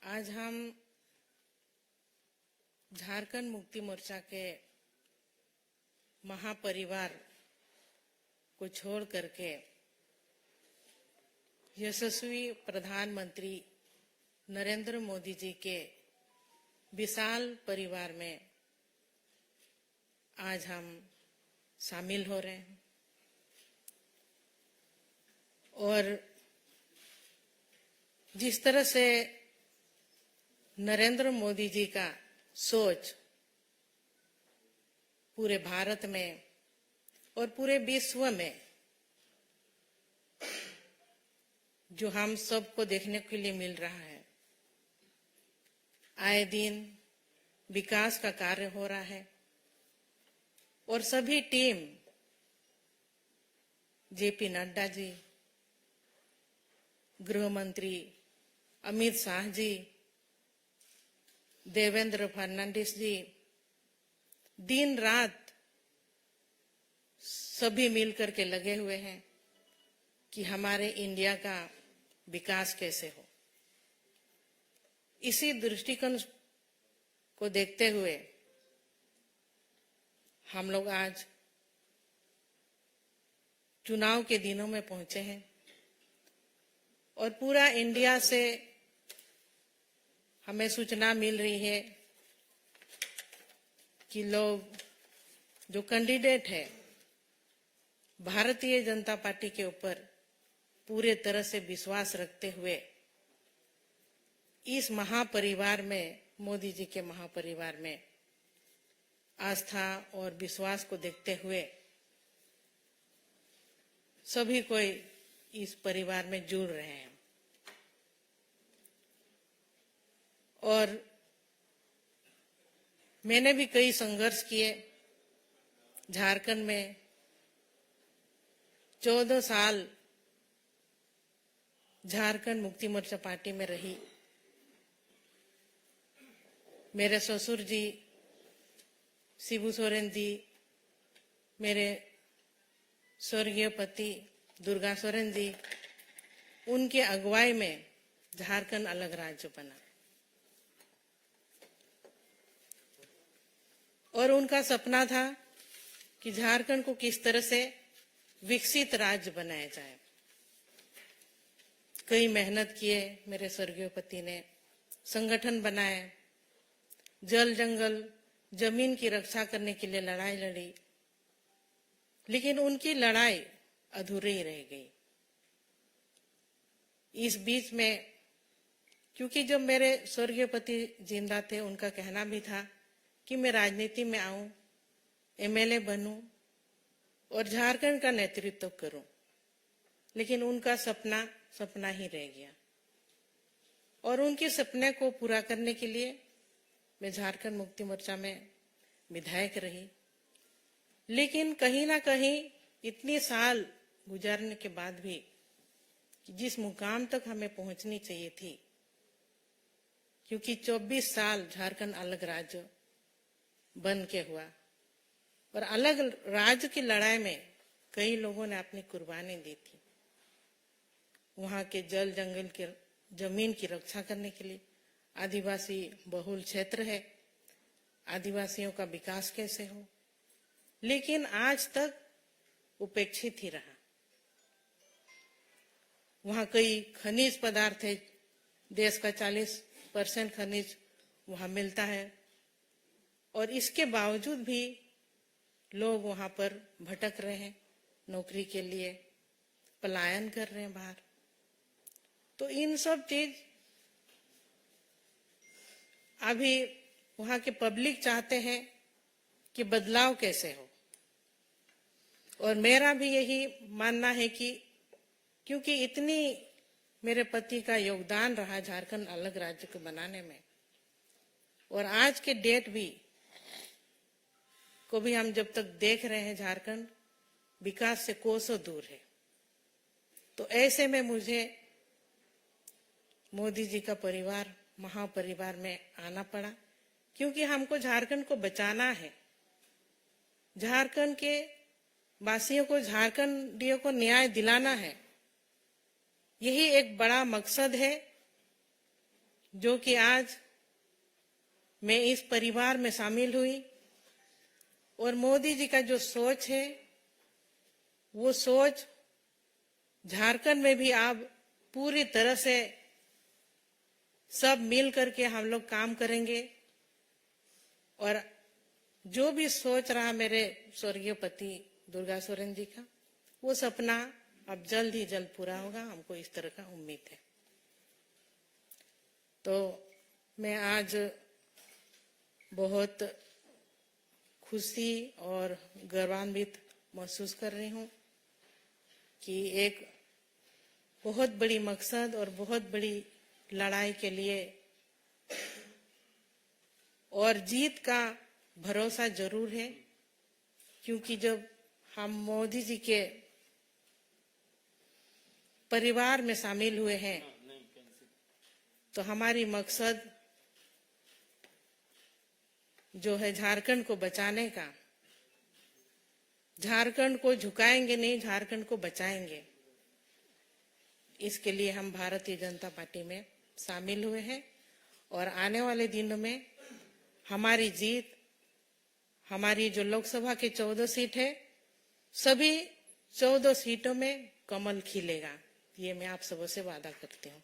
आज हम झारखंड मुक्ति मोर्चा के महापरिवार को छोड़ करके यशस्वी प्रधानमंत्री नरेंद्र मोदी जी के विशाल परिवार में आज हम शामिल हो रहे हैं और जिस तरह से नरेंद्र मोदी जी का सोच पूरे भारत में और पूरे विश्व में जो हम सबको देखने के लिए मिल रहा है, आए दिन विकास का कार्य हो रहा है और सभी टीम जेपी नड्डा जी, गृह मंत्री अमित शाह जी, देवेंद्र फडणवीस जी, दिन रात सभी मिलकर के लगे हुए हैं कि हमारे इंडिया का विकास कैसे हो। इसी दृष्टिकोण को देखते हुए हम लोग आज चुनाव के दिनों में पहुंचे हैं और पूरा इंडिया से हमें सूचना मिल रही है कि लोग जो कैंडिडेट है भारतीय जनता पार्टी के ऊपर पूरे तरह से विश्वास रखते हुए इस महापरिवार में, मोदी जी के महापरिवार में आस्था और विश्वास को देखते हुए सभी कोई इस परिवार में जुड़ रहे हैं। और मैंने भी कई संघर्ष किए। झारखंड में 14 साल झारखंड मुक्ति मोर्चा पार्टी में रही। मेरे ससुर जी शिबू सोरेन जी, मेरे स्वर्गीय पति दुर्गा सोरेन जी, उनके अगुवाई में झारखंड अलग राज्य बना और उनका सपना था कि झारखंड को किस तरह से विकसित राज्य बनाया जाए। कई मेहनत किए मेरे स्वर्गीय पति ने, संगठन बनाए, जल जंगल जमीन की रक्षा करने के लिए लड़ाई लड़ी, लेकिन उनकी लड़ाई अधूरी रह गई। इस बीच में क्योंकि जब मेरे स्वर्गीय पति जिंदा थे, उनका कहना भी था कि मैं राजनीति में आऊं, एमएलए बनूं और झारखंड का नेतृत्व करूं, लेकिन उनका सपना ही रह गया। और उनके सपने को पूरा करने के लिए मैं झारखंड मुक्ति मोर्चा में विधायक रही। लेकिन कहीं ना कहीं इतने साल गुजारने के बाद भी जिस मुकाम तक हमें पहुंचनी चाहिए थी, क्योंकि 24 साल झारखंड अलग राज्य बन के हुआ और अलग राज्य की लड़ाई में कई लोगों ने अपनी कुर्बानी दी थी। वहां के जल जंगल के जमीन की रक्षा करने के लिए, आदिवासी बहुल क्षेत्र है, आदिवासियों का विकास कैसे हो, लेकिन आज तक उपेक्षित ही रहा। वहां कई खनिज पदार्थ है, देश का 40% खनिज वहां मिलता है और इसके बावजूद भी लोग वहां पर भटक रहे हैं, नौकरी के लिए पलायन कर रहे हैं बाहर। तो इन सब चीज अभी वहां के पब्लिक चाहते हैं कि बदलाव कैसे हो। और मेरा भी यही मानना है कि क्योंकि इतनी मेरे पति का योगदान रहा झारखंड अलग राज्य को बनाने में, और आज के डेट भी को भी हम जब तक देख रहे हैं झारखंड विकास से कोसों दूर है, तो ऐसे में मुझे मोदी जी का परिवार महापरिवार में आना पड़ा, क्योंकि हमको झारखंड को बचाना है। झारखंड के वासियों को, झारखंडियों को न्याय दिलाना है। यही एक बड़ा मकसद है जो कि आज मैं इस परिवार में शामिल हुई। और मोदी जी का जो सोच है, वो सोच झारखंड में भी अब पूरी तरह से सब मिल करके हम लोग काम करेंगे। और जो भी सोच रहा मेरे स्वर्गीय पति दुर्गा सोरेन जी का, वो सपना अब जल्द ही जल्द पूरा होगा, हमको इस तरह का उम्मीद है। तो मैं आज बहुत खुशी और गौरवान्वित महसूस कर रही हूँ कि एक बहुत बड़ी मकसद और बहुत बड़ी लड़ाई के लिए और जीत का भरोसा जरूर है, क्योंकि जब हम मोदी जी के परिवार में शामिल हुए हैं तो हमारी मकसद जो है झारखंड को बचाने का, झारखंड को झुकाएंगे नहीं, झारखंड को बचाएंगे। इसके लिए हम भारतीय जनता पार्टी में शामिल हुए हैं और आने वाले दिनों में हमारी जीत, हमारी जो लोकसभा की 14 सीट है, सभी 14 सीटों में कमल खिलेगा। ये मैं आप सबों से वादा करती हूँ।